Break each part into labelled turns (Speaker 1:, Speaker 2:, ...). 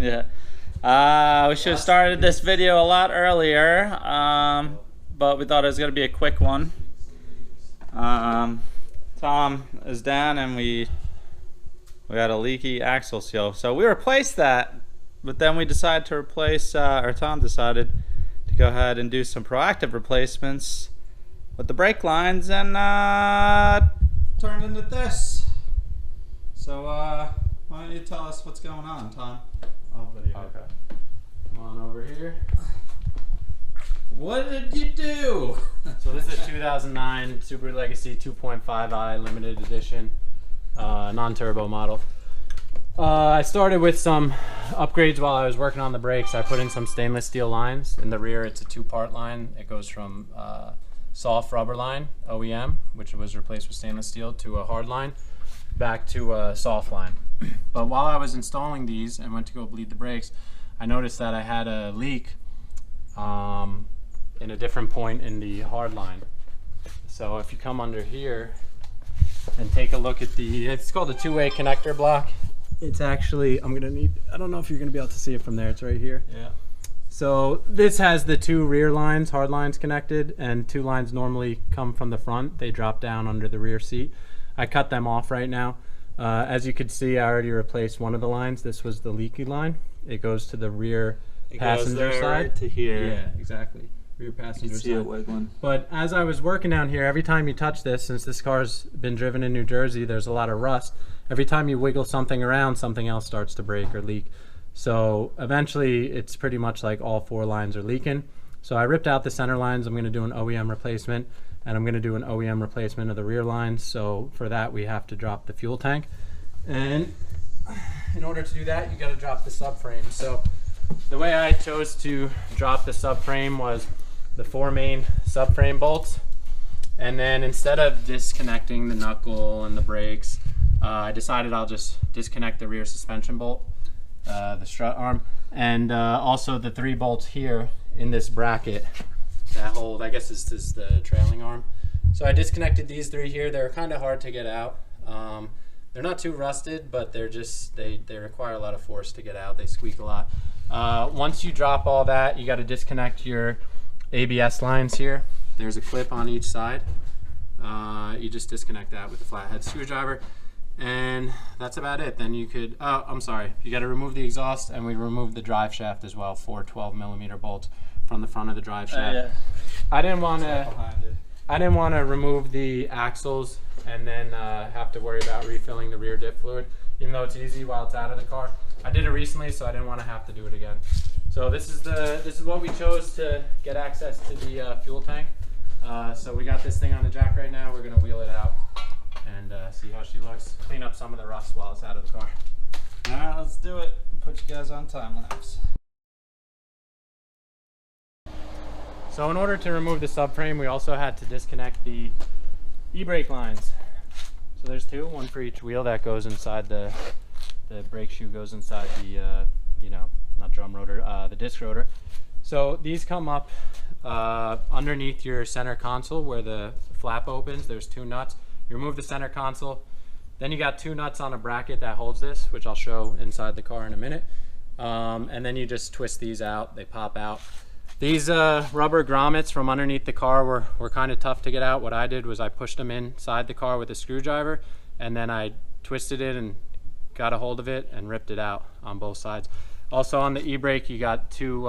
Speaker 1: Yeah. We should have started this video a lot earlier, but we thought it was going to be a quick one. Tom is down and we had a leaky axle seal. So we replaced that, but then we decided to replace, or Tom decided to go ahead and do some proactive replacements with the brake lines, and turned into this. So why don't you tell us what's going on, Tom?
Speaker 2: I'll video. Okay. Come on over here.
Speaker 1: What did you do?
Speaker 2: So this is a 2009 Subaru Legacy 2.5i limited edition, non-turbo model. I started with some upgrades while I was working on the brakes. I put in some stainless steel lines. In the rear, it's a two-part line. It goes from soft rubber line, OEM, which was replaced with stainless steel, to a hard line, back to a soft line. But while I was installing these and went to go bleed the brakes, I noticed that I had a leak in a different point in the hard line. So if you come under here and take a look at it's called a two-way connector block. It's actually, I don't know if you're gonna be able to see it from there, it's right here.
Speaker 1: Yeah.
Speaker 2: So this has the two rear lines, hard lines connected, and two lines normally come from the front. They drop down under the rear seat. I cut them off right now. As you can see, I already replaced one of the lines. This was the leaky line. It goes to the rear passenger side.
Speaker 1: Right to here.
Speaker 2: Yeah, exactly. Rear passenger
Speaker 1: See it
Speaker 2: side.
Speaker 1: wiggling.
Speaker 2: But as I was working down here, every time you touch this, since this car's been driven in New Jersey, there's a lot of rust. Every time you wiggle something around, something else starts to break or leak. So eventually it's pretty much like all four lines are leaking. So I ripped out the center lines. I'm going to do an OEM replacement, and I'm going to do an OEM replacement of the rear lines. So for that, we have to drop the fuel tank. And in order to do that, you got to drop the subframe. So the way I chose to drop the subframe was the four main subframe bolts. And then instead of disconnecting the knuckle and the brakes, I decided I'll just disconnect the rear suspension bolt, the strut arm, and also the three bolts here in this bracket that hold, I guess this is the trailing arm. So I disconnected these three here. They're kind of hard to get out. They're not too rusted, but they're just, they require a lot of force to get out. They squeak a lot. Once you drop all that, you got to disconnect your ABS lines here. There's a clip on each side. You just disconnect that with a flathead screwdriver. And that's about it. Then you could, I'm sorry, you got to remove the exhaust, and we removed the drive shaft as well, 4 12mm bolts from the front of the drive shaft.
Speaker 1: Yeah.
Speaker 2: I didn't want to remove the axles and then have to worry about refilling the rear diff fluid, even though it's easy while it's out of the car. I did it recently, so I didn't want to have to do it again. So this is what we chose to get access to the fuel tank. So we got this thing on the jack right now. We're gonna wheel it out and see how she looks. Clean up some of the rust while it's out of the car.
Speaker 1: All right, let's do it. Put you guys on time lapse.
Speaker 2: So in order to remove the subframe, we also had to disconnect the e-brake lines. So there's two, one for each wheel that goes inside the brake shoe, goes inside the, not drum rotor, the disc rotor. So these come up underneath your center console where the flap opens. There's two nuts. You remove the center console, then you got two nuts on a bracket that holds this, which I'll show inside the car in a minute. And then you just twist these out, they pop out. These rubber grommets from underneath the car were kind of tough to get out. What I did was I pushed them inside the car with a screwdriver, and then I twisted it and got a hold of it and ripped it out on both sides. Also on the e-brake, you got two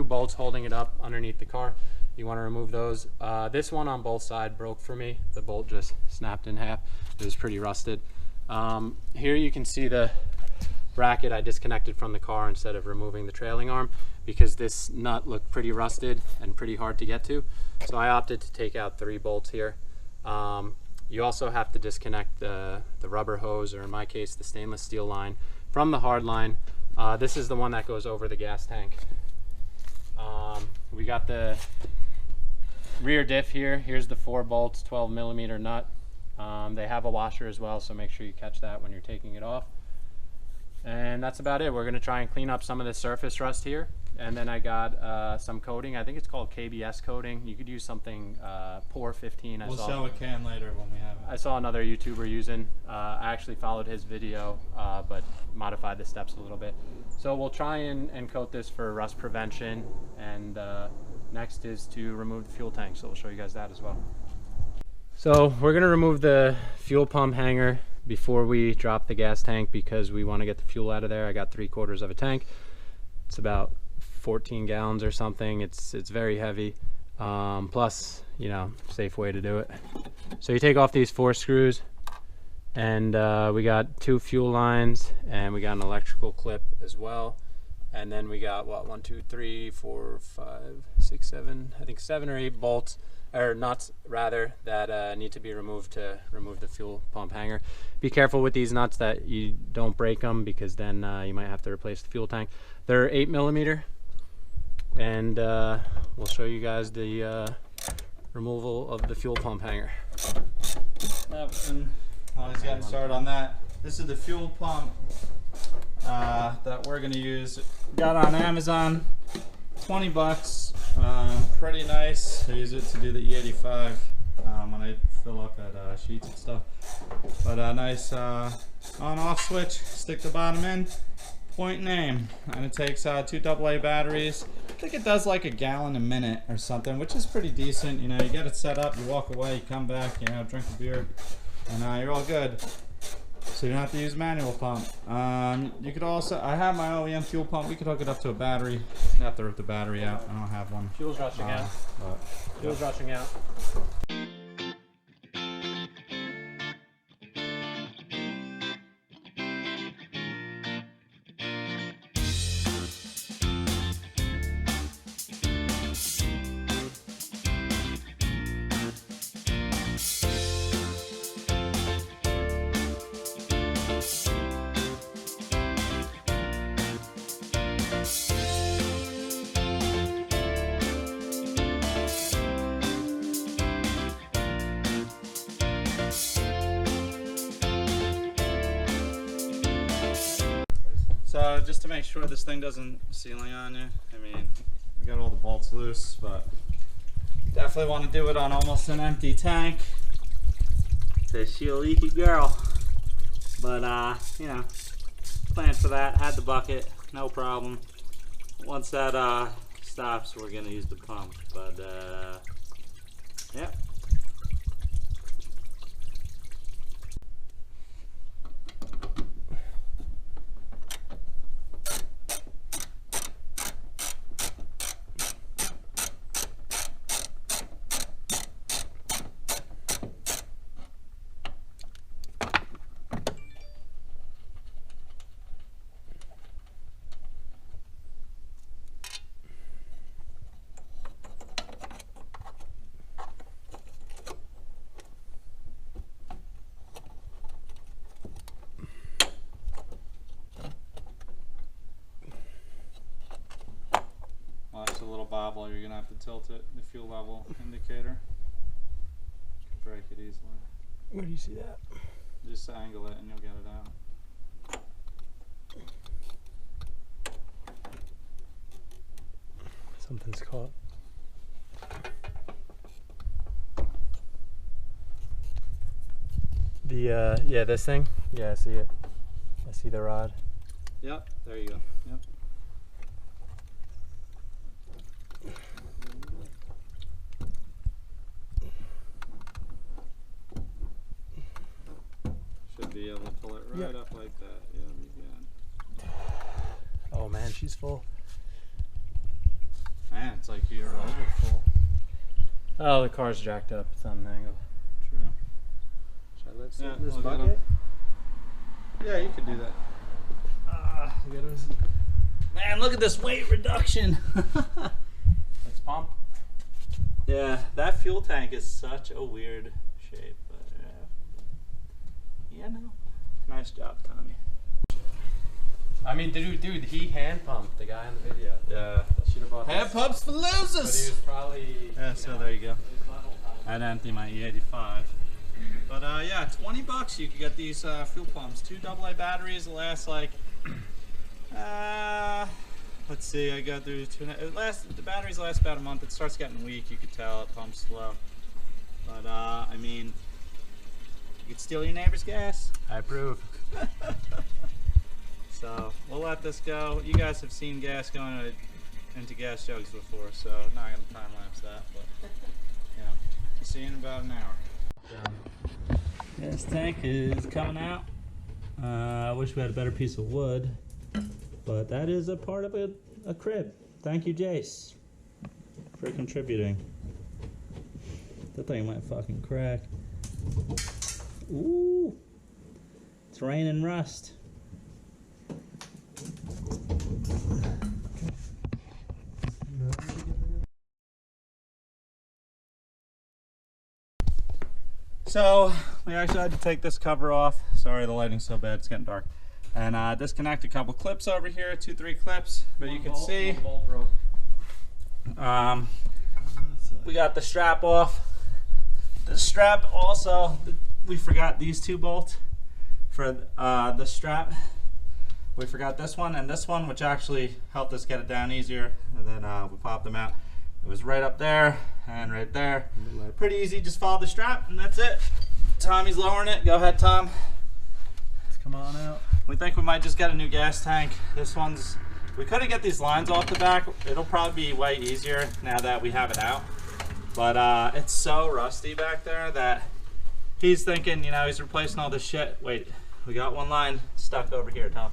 Speaker 2: bolts holding it up underneath the car. You want to remove those. This one on both sides broke for me. The bolt just snapped in half. It was pretty rusted. Here you can see the bracket I disconnected from the car instead of removing the trailing arm, because this nut looked pretty rusted and pretty hard to get to. So I opted to take out 3 bolts here. You also have to disconnect the rubber hose, or in my case, the stainless steel line from the hard line. This is the one that goes over the gas tank. We got the rear diff here. Here's the 4 bolts, 12mm nut. They have a washer as well, so make sure you catch that when you're taking it off. And that's about it. We're going to try and clean up some of the surface rust here. And then I got some coating. I think it's called KBS coating. You could use something Pour 15.
Speaker 1: We'll show a can later when we have it.
Speaker 2: I saw another YouTuber using. I actually followed his video, but modified the steps a little bit. So we'll try and coat this for rust prevention. And next is to remove the fuel tank. So we'll show you guys that as well. So we're gonna remove the fuel pump hanger before we drop the gas tank because we want to get the fuel out of there. I got 3/4 of a tank. It's about 14 gallons or something. It's very heavy. Plus, you know, safe way to do it. So you take off these 4 screws, and we got 2 fuel lines, and we got an electrical clip as well. And then we got what, 1, 2, 3, 4, 5, 6, 7, I think 7 or 8 bolts, or nuts rather, that need to be removed to remove the fuel pump hanger. Be careful with these nuts that you don't break them, because then you might have to replace the fuel tank. They're 8mm, and we'll show you guys the removal of the fuel pump hanger.
Speaker 1: Yep, and while he's getting started on that, this is the fuel pump that we're gonna use. Got on Amazon, 20 bucks. Pretty nice. I use it to do the E85 when I fill up at sheets and stuff. But a nice on-off switch. Stick the bottom in, point and aim, and it takes 2 AA batteries. I think it does like a gallon a minute or something, which is pretty decent. You know, you get it set up, you walk away, you come back, you know, drink a beer, and you're all good. So you don't have to use manual pump. You could also, I have my OEM fuel pump. We could hook it up to a battery. You have to rip the battery out. I don't have one.
Speaker 2: Fuel's rushing out. Fuel's rushing out.
Speaker 1: So just to make sure this thing doesn't sealing on you, I mean, we got all the bolts loose, but definitely want to do it on almost an empty tank. Says she a leaky girl, but you know, planned for that. Had the bucket, no problem. Once that stops, we're gonna use the pump. But yeah. A little bobble, you're gonna have to tilt it, the fuel level indicator. Break it easily.
Speaker 2: Where do you see that?
Speaker 1: Just angle it and you'll get it out.
Speaker 2: Something's caught. The yeah, this thing? Yeah, I see it. I see the rod.
Speaker 1: Yep, there you go. Yep. Should be able to pull it right up like that. Yeah, we can.
Speaker 2: Oh man, she's full.
Speaker 1: Man, it's like you're over full.
Speaker 2: Oh, the car's jacked up. It's on an angle.
Speaker 1: True.
Speaker 2: Should I let sit
Speaker 1: Yeah,
Speaker 2: in this
Speaker 1: we'll get
Speaker 2: bucket?
Speaker 1: Yeah, you could do that. Man, look at this weight reduction.
Speaker 2: Let's pump.
Speaker 1: Yeah, that fuel tank is such a weird shape, but yeah, no. Nice job, Tommy.
Speaker 2: I mean, dude, he hand pumped the guy in the video.
Speaker 1: Yeah.
Speaker 2: Should have bought
Speaker 1: Hand
Speaker 2: this.
Speaker 1: pumps for
Speaker 2: But he
Speaker 1: losers.
Speaker 2: was probably.
Speaker 1: Yeah, so there you go. I'd empty my E85. But yeah, 20 bucks you could get these fuel pumps. 2 AA batteries, last like, let's let's see. I got through the batteries last about a month. It starts getting weak. You could tell it pumps slow. But I mean, you could steal your neighbor's gas.
Speaker 2: I approve.
Speaker 1: So we'll let this go. You guys have seen gas going into gas jugs before, so I'm not gonna time lapse that. But yeah, see you in about an hour. Gas tank is coming out. I wish we had a better piece of wood, but that is a part of a crib. Thank you, Jace, for contributing. That thing might fucking crack. Ooh, it's raining rust. So we actually had to take this cover off. Sorry, the lighting's so bad, it's getting dark. And disconnect a couple clips over here, 2-3 clips. But you can see, we got the strap off. The strap also, we forgot these 2 bolts for the strap. We forgot this one and this one, which actually helped us get it down easier. And then we popped them out. It was right up there and right there. Pretty easy, just follow the strap and that's it. Tommy's lowering it. Go ahead, Tom.
Speaker 2: Let's come on out.
Speaker 1: We think we might just get a new gas tank. This one's, we couldn't get these lines off the back. It'll probably be way easier now that we have it out. But it's so rusty back there that he's thinking, you know, he's replacing all this shit. Wait, we got one line stuck over here, Tom.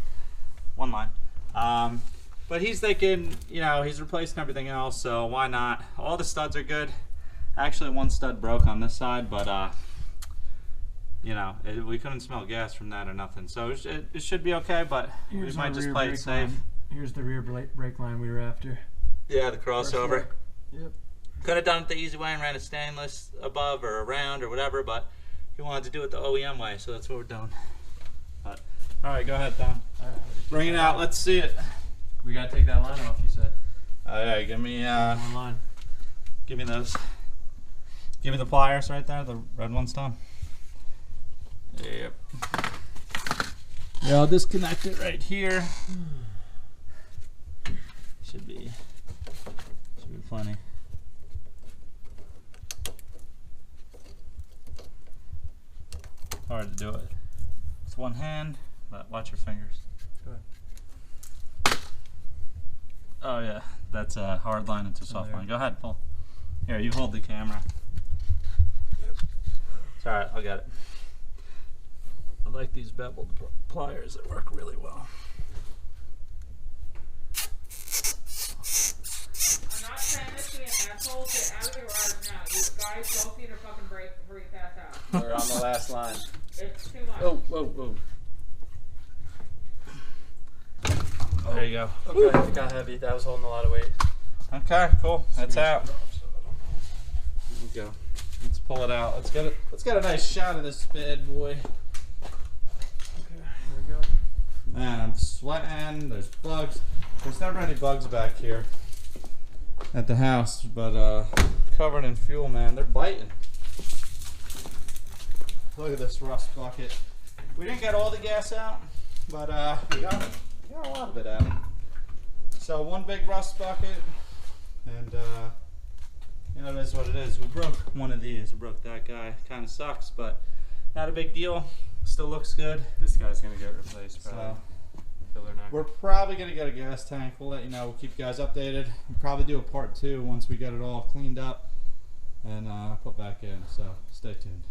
Speaker 1: One line. But he's thinking, you know, he's replacing everything else, so why not? All the studs are good. Actually, one stud broke on this side, but you know, we couldn't smell gas from that or nothing. So it should be okay, but we might just play it safe.
Speaker 2: Here's the rear brake line we were after.
Speaker 1: Yeah, the crossover.
Speaker 2: Yep.
Speaker 1: Could have done it the easy way and ran a stainless above or around or whatever, but he wanted to do it the OEM way, so that's what we're doing. But, all right, go ahead, Tom. Bring it out. Let's see it.
Speaker 2: We gotta take that line off, you said.
Speaker 1: Oh yeah, give me
Speaker 2: one line.
Speaker 1: Give me those. Give me the pliers right there, the red ones, Tom. Yep. Yeah, I'll disconnect it right here. Should be plenty. Hard to do it. It's one hand, but watch your fingers.
Speaker 2: Go ahead.
Speaker 1: Oh yeah, that's a hard line into soft line. Go ahead, pull. Here, you hold the camera. It's alright, I'll get it. I like these beveled pliers that work really well.
Speaker 3: I'm not saying this to be an asshole. Get out of the garage now. You guys both need a fucking break before you pass out.
Speaker 1: We're on the last line.
Speaker 3: It's too much.
Speaker 1: Oh, whoa, whoa. There you go.
Speaker 2: Okay, it got heavy. That was holding a lot of weight.
Speaker 1: Okay, cool. That's out. There we go. Let's pull it out. Let's get a nice shot of this bad boy.
Speaker 2: Okay, here we go.
Speaker 1: Man, I'm sweating. There's bugs. There's never any bugs back here at the house, but covered in fuel, man. They're biting. Look at this rust bucket. We didn't get all the gas out, but we got a lot of it out. So one big rust bucket, and you know, it is what it is. We broke one of these. We broke that guy. Kind of sucks, but not a big deal. Still looks good.
Speaker 2: This guy's gonna get replaced probably.
Speaker 1: So,
Speaker 2: Filler neck.
Speaker 1: we're probably gonna get a gas tank. We'll let you know. We'll keep you guys updated. We'll probably do a part 2 once we get it all cleaned up and put back in. So stay tuned.